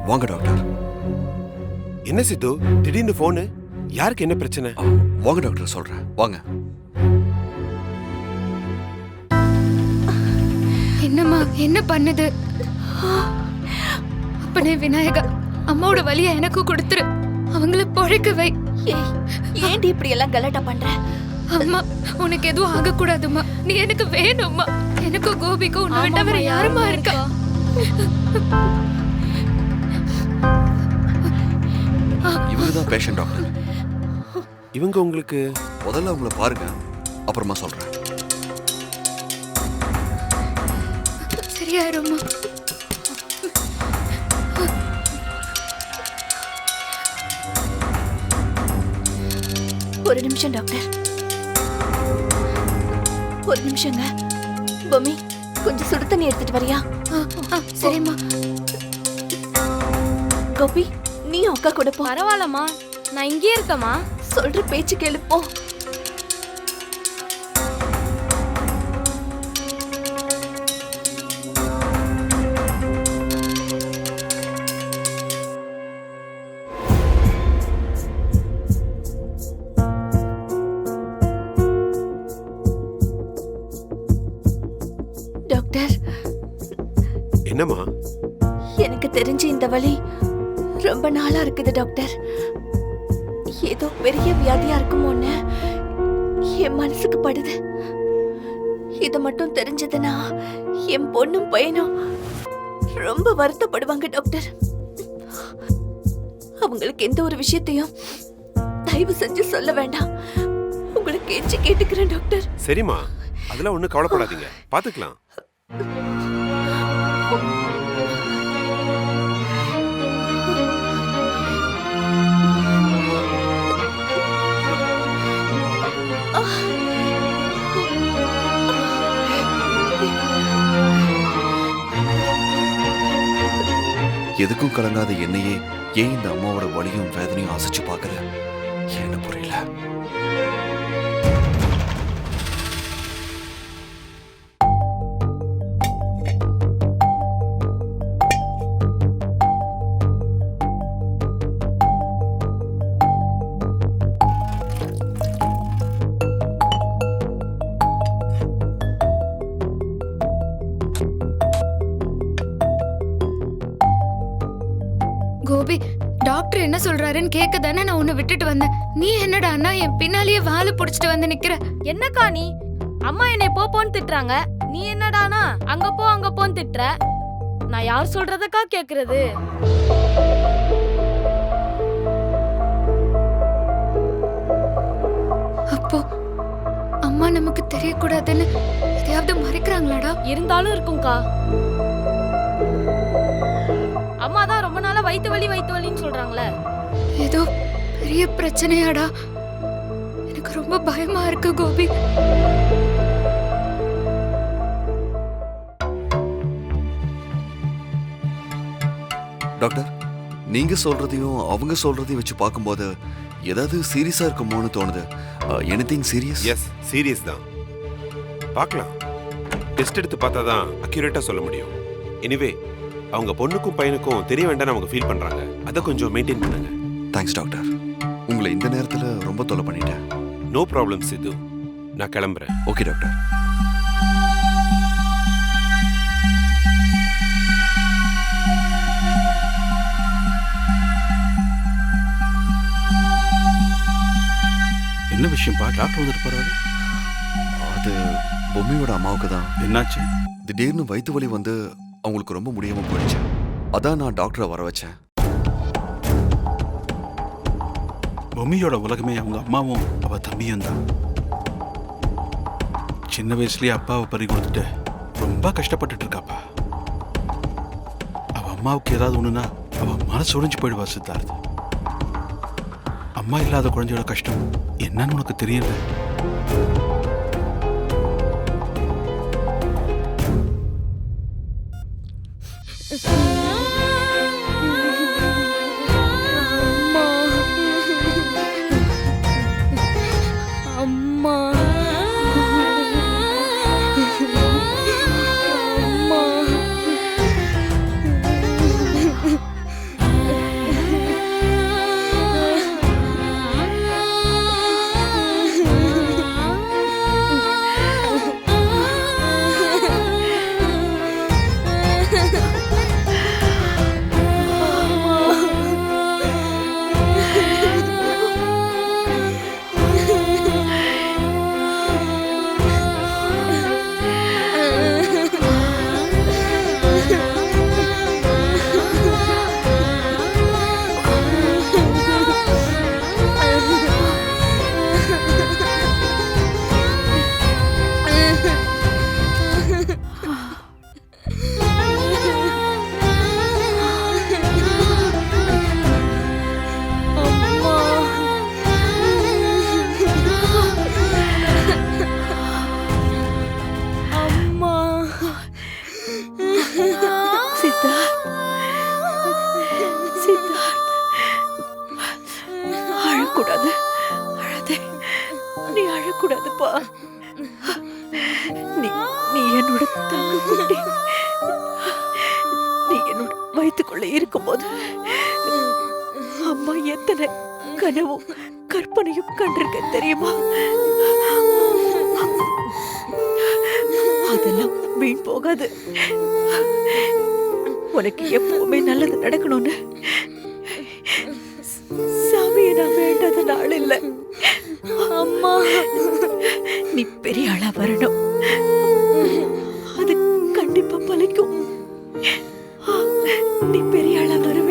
வாங்க டாக்டர். என்ன சித்து திடீர்னு போனு? யாருக்கு என்ன பிரச்சனை? வாங்க டாக்டர், சொல்றேன் வாங்க. என்னம்மா என்ன பண்ணுது? அப்பனே விநாயகா, அம்மாவோட வலிய எனக்கு கொடுத்துரு. அவங்கள பொழைக்க வை. ஏன்டி இப்படி எல்லாம் கலாட்டா பண்ற? அம்மா உனக்கு எதுவும் ஆக கூடாதும்மா. நீ எனக்கு வேணும்மா. எனக்கு கோபிக்கும் உன்னை விட்டா வேற யாருமா இருக்கா? இவங்கதான் பேஷண்ட் டாக்டர். இவங்க உங்களுக்கு முதல்ல அவங்கள பாருங்க, அப்புறமா சொல்றேன். சரியாயிரும்மா. ஒரு நிமிஷம் டாக்டர், ஒரு நிமிஷங்க. பொம்மி, கொஞ்சம் சுடு தண்ணி எடுத்துட்டு வரியா? சரிம்மா. கோபி, நீ அக்கா கூட போ. பரவாயில்லம்மா, நான் இங்கே இருக்கேம்மா. சொல்ற பேச்சு கேளு, போ. டாக்டர், என்னம்மா? எனக்கு தெரிஞ்ச இந்த வலி ரொம்ப நாளா இருக்குது டாக்டர். ஏதோ பெரிய வியாதியா இருக்குமோன்னு என் மனசுக்கு படுது. இத மட்டும் தெரிஞ்சதுன்னா என் பொண்ணும் பையனும் ரொம்ப வருத்தப்படுவாங்க டாக்டர். அவங்களுக்கு எந்த ஒரு விஷயத்தையும் தயவு செஞ்சு சொல்ல வேண்டாம். உங்களுக்கு கெஞ்சி கேட்டுக்கிறேன் டாக்டர். சரிம்மா, அதெல்லாம் ஒண்ணும் கவலைப்படாதீங்க, பாத்துக்கலாம். எதுக்கும் கலங்காத என்னையே ஏன் இந்த அம்மாவோட வலியும் வேதனையும் அசைச்சு பாக்குற? என்ன புரியல. கோபி, டாக்டர் என்ன சொல்றாருன்னு கேட்க தானே நான் உன்னை விட்டுட்டு வந்தேன். நீ என்னடான்னா என் பின்னாலேயே வாழை புடிச்சிட்டு வந்து நிக்கிற. என்னக்கா நீ? அம்மா என்னை போன்னு திட்டுறாங்க, நீ என்னடானா அங்க போன்னு திட்டுற. நான் யார் சொல்றதக்கா கேக்குறது? அப்போ அம்மா நமக்கு தெரியக்கூடாதுன்னு எதையாவது மறைக்கிறாங்களாடா? இருந்தாலும் இருக்கும்க்கா. அம்மா தான் ரொம்ப நாளா வயித்து வலின்னு சொல்றாங்களே. ஏதோ பெரிய பிரச்சனையாடா? எனக்கு ரொம்ப பயமா இருக்கு கோபி. டாக்டர், நீங்க சொல்றதையும் அவங்க சொல்றதையும் வச்சு பார்க்கும்போது ஏதாவது சீரியஸா இருக்குமோன்னு தோணுது. Anything serious? எஸ், சீரியஸ் தான். பார்க்கலாம். டெஸ்ட் எடுத்து பார்த்தா தான் அக்யூரேட்டா சொல்ல முடியும். எனிவே, அவங்க பொண்ணுக்கும் பையனுக்கும் தெரிய வேண்டாம் அவங்க ஃபீல் பண்றாங்க. அதை கொஞ்சம் மெயின்டைன் பண்ணுங்க. Thanks doctor. உங்களை இந்த நேரத்துல ரொம்ப தொல்லை பண்ணிட்டேன். நோ ப்ராப்ளம் சித்து, நான் கிளம்புறேன். Okay doctor. என்ன விஷயம்பா? டாக்டர் வந்துட்டு போறாரு. அது பொம்மியோட அம்மாவுக்கு தான். என்னாச்சு? திடீர்னு வயிற்று வலி வந்து அவங்களுக்கு ரொம்ப முடியாம போயிடுச்சு. அதான் நான் டாக்டரை வர வச்சேன். பொம்மியோட உலகமே அவங்க அம்மாவும் அவ தம்பியும் தான். சின்ன வயசுலயே அப்பாவை பறி கொடுத்துட்டு ரொம்ப கஷ்டப்பட்டுட்டு இருக்காப்பா. அவ அம்மாவுக்கு ஏதாவது ஒண்ணுன்னா அவ மனசு ஒடிஞ்சு போயிடுவா சித்தார்த். அம்மா இல்லாத குழந்தையோட கஷ்டம் என்னன்னு உனக்கு தெரியல. சித்தார்த், அழக்கூடாது. அழாதே, நீ அழக்கூடாதுப்பா. நீ நீ என்னோட தங்க குட்டி. நீ என்னோட வயிற்றுக்குள்ள இருக்கும்போது அம்மா எத்தனை கனவும் கற்பனையும் கண்டிருக்க தெரியுமா? அதெல்லாம் வீண் போகாது. உனக்கு எப்பவுமே நல்லது நடக்கணும்னு சாமியை நான் வேண்டாத நாள் இல்ல. அம்மா, நீ பெரிய ஆளா வரணும். அது கண்டிப்பா பலிக்கும். நீ பெரிய ஆளா வருவ.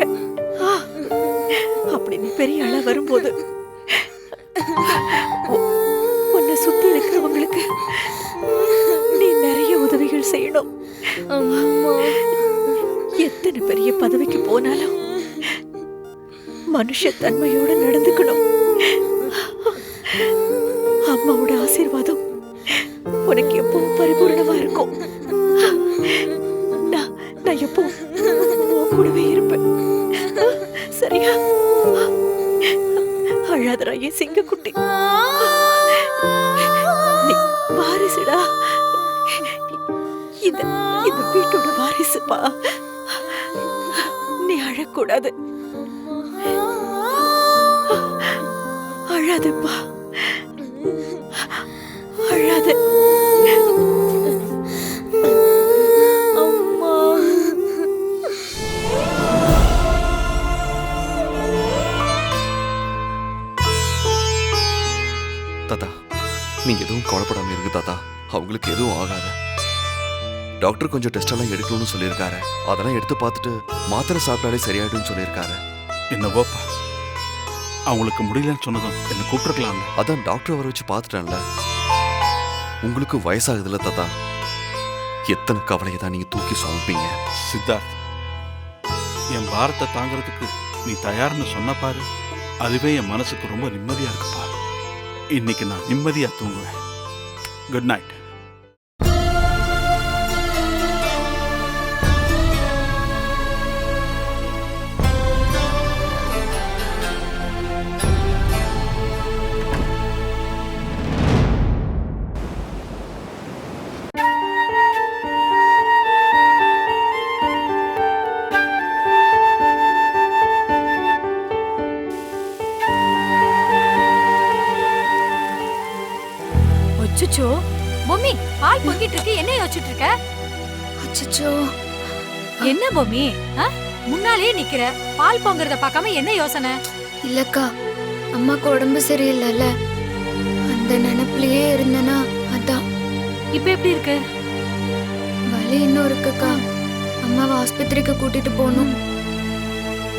அப்படி நீ பெரிய ஆளா வரும்போது உன்னை சுத்தி இருக்கிறவங்களுக்கு நீ நிறைய உதவிகள் செய்யணும். எத்தனை பெரிய பதவிக்கு போனாலும் மனுஷ தன்மையோட நடந்துக்கணும். அம்மாவோட ஆசீர்வாதம் உனக்கு எப்பவும் பரிபூர்ணமா இருக்கும். நான் எப்பவும் உன் கூடவே இருப்பேன். சரியா? அழாதரா என் சிங்கக்குட்டி. நீ வாரிசுடா. இந்த வீட்டோட வாரிசுப்பா. நீ அழக்கூடாது. அழாதப்பா, அழாத. அம்மா, தாத்தா, நீங்க எதுவும் கவலைப்படாம இருங்க தாத்தா. அவங்களுக்கு எதுவும் ஆகாது. டாக்டர் கொஞ்சம் டெஸ்ட் எல்லாம் எடுக்கணும்னு சொல்லியிருக்காரு. அதெல்லாம் எடுத்து பார்த்துட்டு மாத்திரை சாப்பிட்டாலே சரியாயிடும்னு சொல்லியிருக்காரு. என்னவோப்பா, அவங்களுக்கு முடியலன்னு சொன்னதும் என்ன கூப்பிட்டுருக்கலாம்ல. அதான் டாக்டர் வர வச்சு பார்த்துட்டேன்ல. உங்களுக்கு வயசாகுதுல்ல தாத்தா. எத்தனை கவலையை தான் நீங்க தூக்கி சுமப்பீங்க. சித்தார்த், என் பாரத்தை தாங்கிறதுக்கு நீ தயார்னு சொன்ன பாரு, அதுவே என் மனசுக்கு ரொம்ப நிம்மதியா இருக்குப்பா. இன்னைக்கு நான் நிம்மதியா தூங்குவேன். Good night. அச்சச்சோ, பொம்மி, பால் பொங்கிட்டு இருக்கு. என்ன யோசிச்சுட்டு இருக்க? அச்சச்சோ, என்ன பொம்மி, முன்னாலே நிக்கிற, பால் பொங்குறத பார்க்காம என்ன யோசனை? இல்லக்கா, அம்மாக்கு உடம்பு சரியில்லைல்ல, அந்த நினைப்புலயே இருந்தனா அதான். இப்ப எப்படி இருக்கு? வலி இன்னும் இருக்குக்கா. அம்மாவை ஆஸ்பத்திரிக்கு கூட்டிட்டு போகணும்.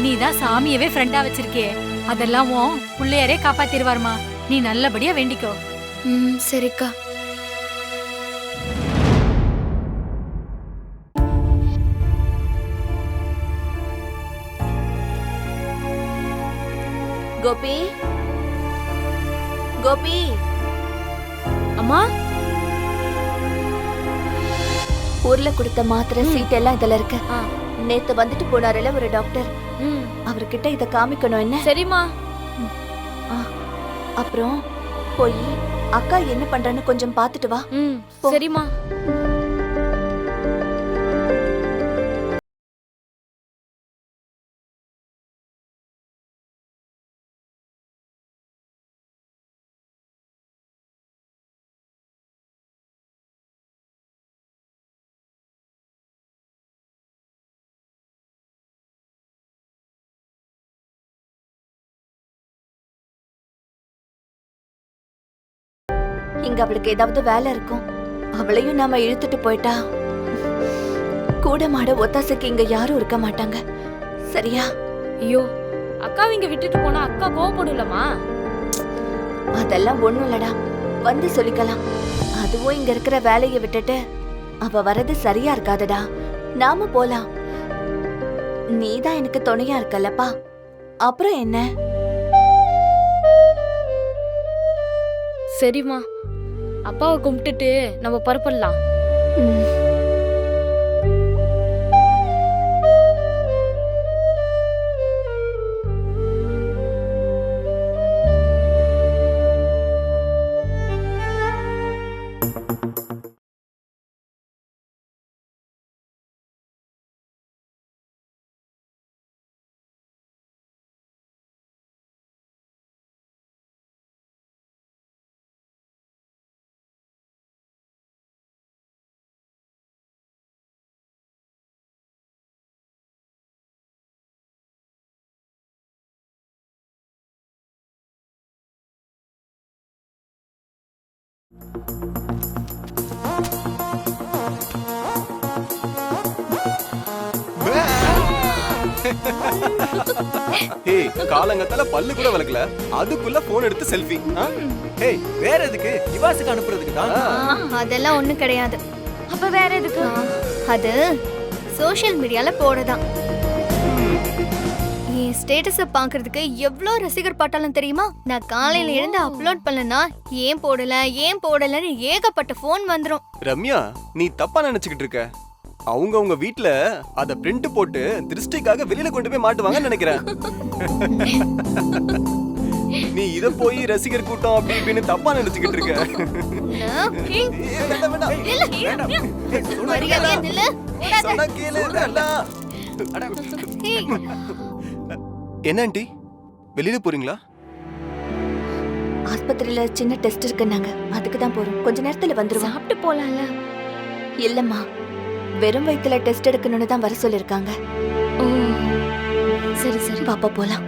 நீ தான் சாமியவே ஃப்ரெண்டா வச்சிருக்கியே, அதெல்லாம் உன் பிள்ளையாரே காப்பாத்திருவாருமா. நீ நல்லபடியா வேண்டிக்கோ. சரிக்கா. கோபி, கோபி. அம்மா, ஊர்ல கொடுத்த மாத்திரை சீட் எல்லாம் இதுல இருக்கு. நேத்து வந்துட்டு போனாருல ஒரு டாக்டர், அவர்கிட்ட இத காமிக்கணும். என்ன? சரிம்மா. அப்புறம் போய் அக்கா என்ன பண்றான்னு கொஞ்சம் பாத்துட்டு வா. சரிம்மா. இங்க அவளுக்கு ஏதாவது வேலை இருக்கும். அவளையும் நாம இழுத்துட்டு போயிட்டா கூட மாட ஒத்தாசைக்கு இங்க யாரும் இருக்க மாட்டாங்க. சரியா? ஐயோ, அக்காவை இங்க விட்டுட்டு போனா அக்கா கோவப்படுலமா? அதெல்லாம் ஒண்ணும் இல்லடா, வந்து சொல்லிக்கலாம். அதுவும் இங்க இருக்கிற வேலையை விட்டுட்டு அவ வரது சரியா இருக்காதடா. நாம போலாம். நீதான் எனக்கு துணையா இருக்கல்லப்பா. அப்புறம் என்ன? சரிம்மா, அப்பாவை கும்பிட்டுட்டு நம்ம புறப்படலாம். ஏய் காலங்கத்தால பல்லு கூட விளக்கல அதுக்குள்ள போன் எடுத்து செல்ஃபி. ஏய் வேற எதுக்கு? இவாசுக்கு அனுப்புறதுக்கு தான். அதெல்லாம் ஒண்ணும் கிடையாது. அப்ப வேற எதுக்கு? அது சோஷியல் மீடியால போடதான். என் ஸ்டேட்டஸ பாக்குறதுக்கு எவ்வளோ ரசிகர் பட்டாலும் தெரியுமா? நான் காலையில எழுந்து அப்லோட் பண்ணலனா ஏன் போடலன்னு ஏகப்பட்ட போன் வந்துரும். ரம்யா நீ தப்பா நினைச்சுக்கிட்டு இருக்க. அவங்க வீட்ல அத பிரிண்ட் போட்டு திருஷ்டிக்காக வெளியில கொண்டு போய் மாட்டுவாங்கன்னு நினைக்கிறேன். நீ இத போய் ரசிகர் கூட்டம் அப்படி இப்படின்னு தப்பா நினைச்சுக்கிட்டு இருக்க. என்ன ஆண்டி வெளியில போறீங்களா? ஆஸ்பத்திரியில சின்ன டெஸ்ட் இருக்குன்னாங்க, அதுக்கு தான் போறோம். கொஞ்ச நேரத்துல வந்துருவோம். சாப்பிட்டு போலாம்ல? இல்லம்மா, வெறும் வயித்துல டெஸ்ட் எடுக்கணும்னு தான் வர சொல்லிருக்காங்க. ஓ சரி சரி, பாப்பா போலாம்.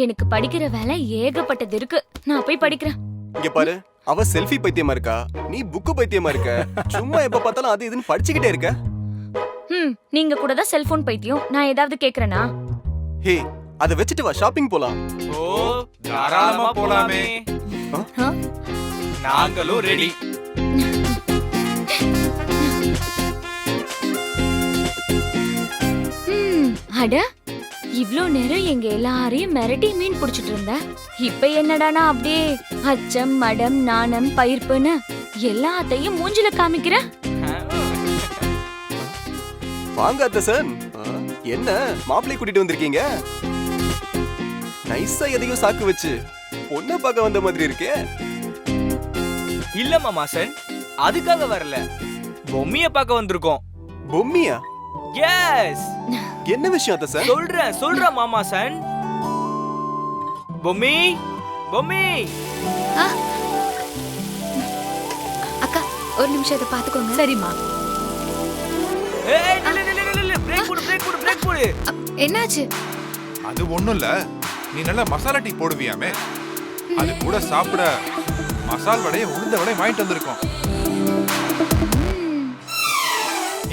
எனக்கு படிக்கிற வேலை ஏகப்பட்டது இருக்கு. நான் போய் படிக்கிறேன். இங்க பாரு, அவ செல்ஃபி பைத்தியமா இருக்கா, நீ புக்கு பைத்தியமா இருக்க. சும்மா எப்ப பார்த்தாலும் அது இதுன்னு படிச்சுக்கிட்டே இருக்க. நீங்க கூட தான் செல்போன் பைத்தியம். நான் ஏதாவது கேக்குறேனா? ஹே அத வச்சுட்டு வா, ஷாப்பிங் போலாம். ஓ தாராளமா போலாமே. நாங்களும் ரெடி. அட இவ்ளோ நேரம் எங்க எல்லாரையும் மிரட்டி மீன் புடிச்சிட்டு இருந்த. இப்ப என்னடானா அப்படியே அச்சம் மடம் நாணம் பயிர்ப்புன்னு எல்லாத்தையும் மூஞ்சில காமிக்கிற. வாங்க அத்தசன், என்ன மாப்பிள்ளை கூட்டிட்டு வந்திருக்கீங்க? நைஸா எதையும் சாக்கு வச்சு பொண்ணை பார்க்க வந்த மாதிரி இருக்கே. இல்ல மாமாசன், அதுக்காக வரல, பொம்மிய பார்க்க வந்திருக்கோம். பொம்மியா? எஸ். என்ன விஷயம் அத்தசன்? சொல்றேன் மாமாசன். பொம்மி பொம்மி. அக்கா ஒரு நிமிஷம் இதை பாத்துக்கோங்க. சரிம்மா. ஏய் நில்லு பிரேக் போடு. என்னாச்சு? அது ஒண்ணும் இல்ல, நீ நல்லா மசாலா டீ போடுவியாமே, அது கூட சாப்பிட மசால் வடையை உளுந்த வடையை வாங்கிட்டு வந்திருக்கோம்.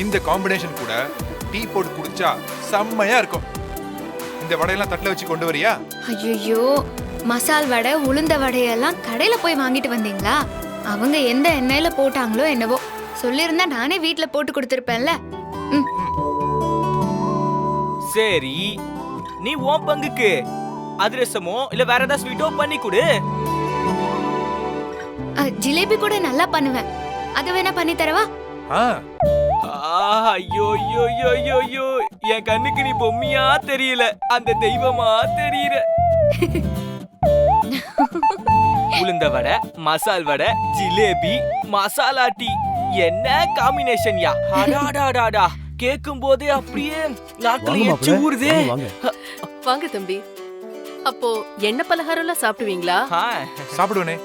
இந்த காம்பினேஷன் கூட டீ போட்டு குடிச்சா செம்மையா இருக்கும். இந்த வடையெல்லாம் தட்டுல வச்சு கொண்டு வரியா? ஐயோ, மசால் வடை உளுந்த வடையெல்லாம் கடையில போய் வாங்கிட்டு வந்தீங்களா? அவங்க எந்த எண்ணெயில போட்டாங்களோ என்னவோ, சொல்லியிருந்தா நானே வீட்ல போட்டு கொடுத்திருப்பேன்ல. சரி, நீ உன் பங்குக்கு அதிரசமோ இல்ல வேற ஏதாவது ஸ்வீட்டோ பண்ணி கொடு. ஜிலேபி கூட நல்லா பண்ணுவேன், அது வேணா பண்ணி தரவா? ஐயோ என் கண்ணுக்கு நீ பொம்மியா தெரியல, அந்த தெய்வமா தெரியற. உளுந்த வடை, மசால் வடை, ஜிலேபி, மசாலா டீ, என்ன காம்பினேஷன் யா! அடாடாடாடா, கேக்கும் போதே அப்படியே நாக்குல எச்சி ஊறுதே. வாங்க தம்பி. அப்போ எண்ணெய் பலகாரம் எல்லாம் சாப்பிடுவீங்களா? சாப்பிடுவனே.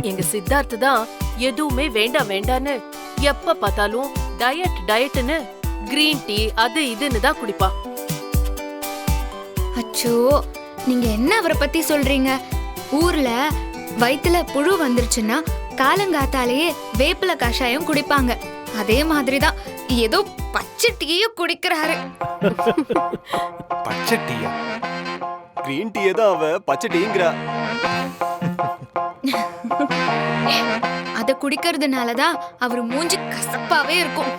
எங்க சித்தார்த்து தான் எதுவுமே வேண்டான்னு எப்ப பார்த்தாலும் டயட்னு கிரீன் டீ அது இதுன்னு தான் குடிப்பா. அச்சோ, நீங்க என்ன அவரை பத்தி சொல்றீங்க? ஊர்ல வயித்துல புழு வந்துருச்சுன்னா காலங்காத்தாலேயே வேப்பில கஷாயம் குடிப்பாங்க. அதே மாதிரிதான் ஏதோ பச்சை டீயும் குடிக்கிறாரு. பச்சை டீயா? கிரீன் டீயை தான் அவ பச்சை டீங்கிறா. அத குடிக்கிறதுனாலதான் அவரு மூஞ்சி கசப்பாவே இருக்கும்.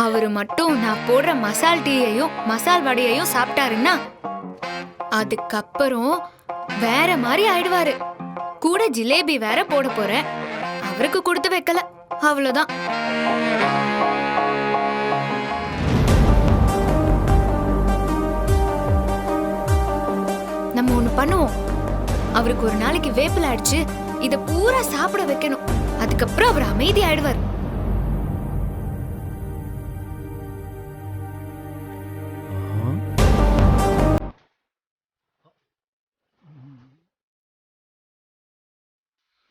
அவரு மட்டும் நான் போடுற மசால் டீயையும் மசால் வடையையும் சாப்பிட்டாருன்னா அதுக்கப்புறம் வேற மாதிரி ஆயிடுவாரு. கூட ஜிலேபி வேற போட போறேன், அவருக்கு கொடுத்து வைக்கல, அவ்வளவுதான். நம்ம ஒண்ணு பண்ணுவோம், அவருக்கு ஒரு நாளைக்கு வேப்பில அடிச்சு இத பூரா சாப்பிட வைக்கணும். அதுக்கப்புறம் அவர் அமைதி ஆயிடுவார்.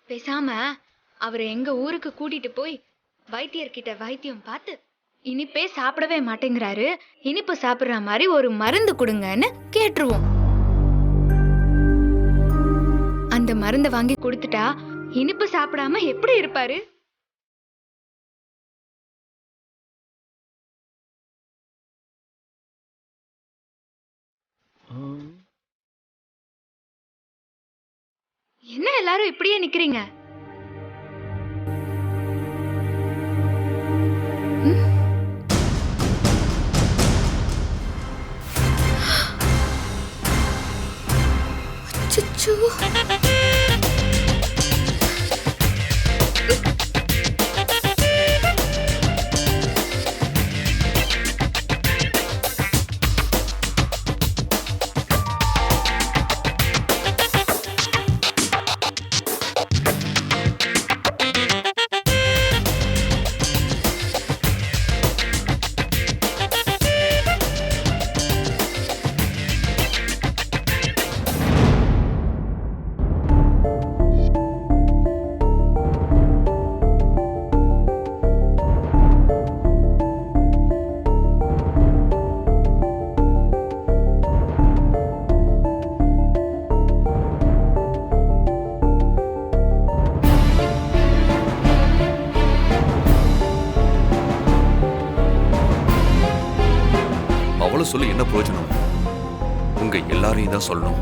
பேசாம அவரை எங்க ஊருக்கு கூட்டிட்டு போய் வைத்தியர்கிட்ட வைத்தியம் பார்த்து, இனிப்பே சாப்பிடவே மாட்டேங்கிறாரு, இனிப்பு சாப்பிடுற மாதிரி ஒரு மருந்து கொடுங்கன்னு கேட்டுருவோம். மருந்தை வாங்கி கொடுத்துட்டா இனிப்பு சாப்பிடாம எப்படி இருப்பாரு? என்ன எல்லாரும் இப்படியே நிக்கிறீங்க? அச்சச்சோ. அவளும் சொல்லி என்ன பிரயோஜனம்? உங்க எல்லாரையும் தான் சொல்லணும்.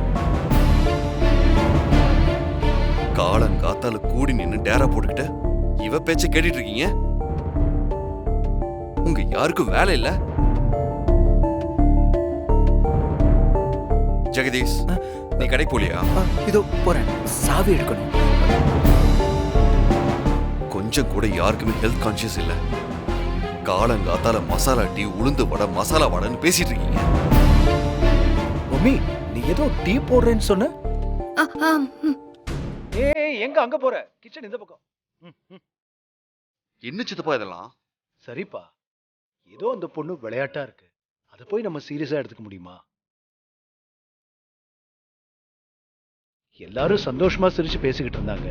காலங்காத்தால கூடி நின்னு டேரா போட்டுக்கிட்டு இவ பேச்ச கேட்டுட்டு இருக்கீங்க. உங்க யாருக்கும் வேலை இல்ல? ஜெகதீஷ், நீ கடைக்கு போலியா? இதோ போறேன், சாவி எடுக்கணும். கொஞ்சம் கூட யாருக்குமே ஹெல்த் கான்சியஸ் இல்ல. காலங்காத்தால மசாலா டீ, உளுந்து வடை, மசாலா வடைன்னு பேசிட்டு இருக்கீங்க. மம்மி, நீ ஏதோ டீ போடுறேன்னு சொன்ன? ஏய், எங்க அங்க போற? கிச்சன் இந்த பக்கம். என்ன சித்தப்பா இதெல்லாம்? சரிப்பா, ஏதோ அந்த பொண்ணு விளையாட்டா இருக்கு, அதை போய் நம்ம சீரியஸா எடுத்துக்க முடியுமா? எல்லாரும் சந்தோஷமா சிரிச்சு பேசிக்கிட்டு இருந்தாங்க.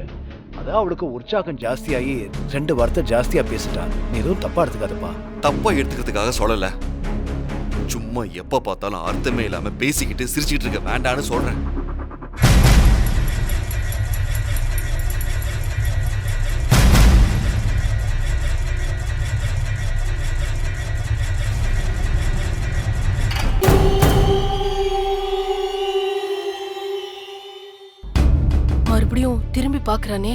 அதான் அவளுக்கு உற்சாகம் ஜாஸ்தியாகி 2 வார்த்தை ஜாஸ்தியா பேசிட்டா. நீ எதுவும் தப்பா எடுத்துக்காதப்பா. தப்பா எடுத்துக்கிறதுக்காக சொல்லல. சும்மா எப்ப பார்த்தாலும் அர்த்தமே இல்லாம பேசிக்கிட்டு சிரிச்சுக்கிட்டு இருக்க வேண்டான்னு சொல்றேன். மறுபடியும் திரும்பி பாக்குறானே,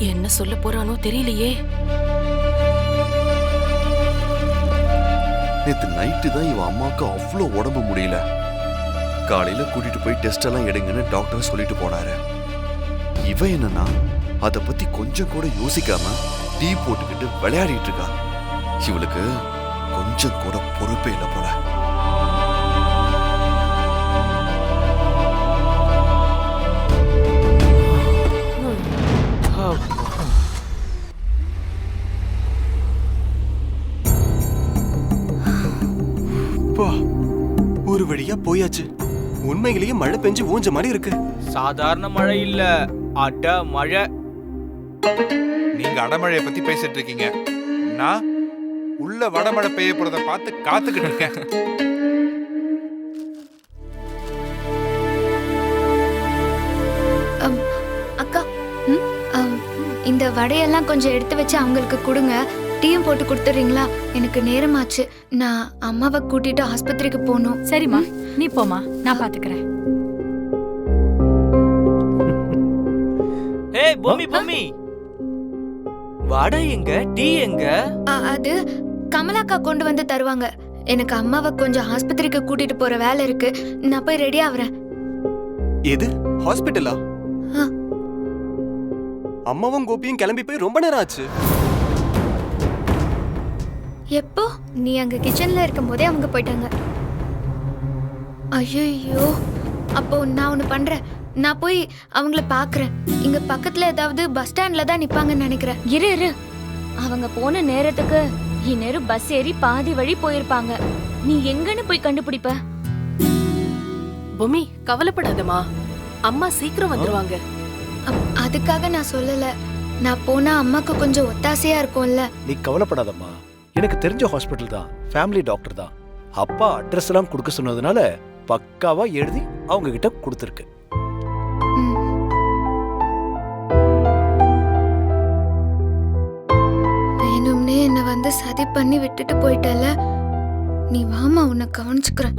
என்ன சொல்ல போறானோ தெரியலையே. நேத்து நைட்டு தான் இவன் அம்மாவுக்கு அவ்வளோ உடம்பு முடியல. காலையில கூட்டிட்டு போய் டெஸ்ட் எல்லாம் எடுங்கன்னு டாக்டர் சொல்லிட்டு போனாரு. இவன் என்னன்னா அதை பத்தி கொஞ்சம் கூட யோசிக்காம டீ போட்டுக்கிட்டு விளையாடிட்டு இருக்கா. இவளுக்கு கொஞ்சம் கூட பொறுப்பே இல்லை போல. ஒரு வழியா போயாச்சு. உண்மையிலேயே மழை பெஞ்சு ஊஞ்ச மாதிரி இருக்கு. சாதாரண மழை இல்ல, அட மழை. நீங்க அடமழையை பத்தி பேசிட்டு இருக்கீங்க, நான் உள்ள வடமழை பெய்ய போறத பார்த்து காத்துக்கிட்டு இருக்கேன். அக்கா, இந்த வடையெல்லாம் கொஞ்சம் எடுத்து வச்சு அவங்களுக்கு கொடுங்க. டீயும் போட்டு கொடுத்துறீங்களா? எனக்கு நேரமாச்சு. நான் அம்மாவை கூட்டிட்டு ஆஸ்பத்திரிக்கு போகணும். சரிம்மா, நீ போமா, நான் பாத்துக்கிறேன். ஏய் பொம்மி பொம்மி, வடை எங்க, டீ எங்க? அது கமலாக்கா கொண்டு வந்து தருவாங்க. எனக்கு அம்மாவை கொஞ்சம் ஆஸ்பத்திரிக்கு கூட்டிட்டு போற வேலை இருக்கு. நான் போய் ரெடி ஆகுறேன். எது, ஹாஸ்பிட்டலா? அம்மாவும் கோபியும் கிளம்பி போய் ரொம்ப நேரம் ஆச்சு. எப்போ? நீ அங்க கிச்சன்ல இருக்கும் போதே அவங்க போயிட்டாங்க. ஐயோ, அப்போ நான் ஒண்ணு பண்றேன். நான் போய் அவங்கள பாக்குறேன். இங்க பக்கத்துல ஏதாவது பஸ் ஸ்டாண்ட்ல தான் நிப்பாங்கன்னு நினைக்கிறேன். இரு, அவங்க போன நேரத்துக்கு இந்நேரம் பஸ் ஏறி பாதி வழி போயிருப்பாங்க. நீ எங்கன்னு போய் கண்டுபிடிப்ப? பொம்மி, கவலைப்படாதம்மா, அம்மா சீக்கிரம் வந்துருவாங்க. அதுக்காக நான் சொல்லல. நான் போனா அம்மாக்கு கொஞ்சம் ஒத்தாசையா இருக்கும்ல. நீ கவலைப்படாதம்மா, எனக்கு தெரிஞ்ச ஹாஸ்பிட்டல் தான், ஃபேமிலி டாக்டர் தான். அப்பா அட்ரஸ் எல்லாம் கொடுக்க சொன்னதுனால பக்காவா எழுதி அவங்க கிட்ட கொடுத்துருக்கு. உன்னை வந்து சதி பண்ணி விட்டுட்டு போயிட்டல, நீ வாமா, உன்னை கவனிச்சுக்கிறேன்.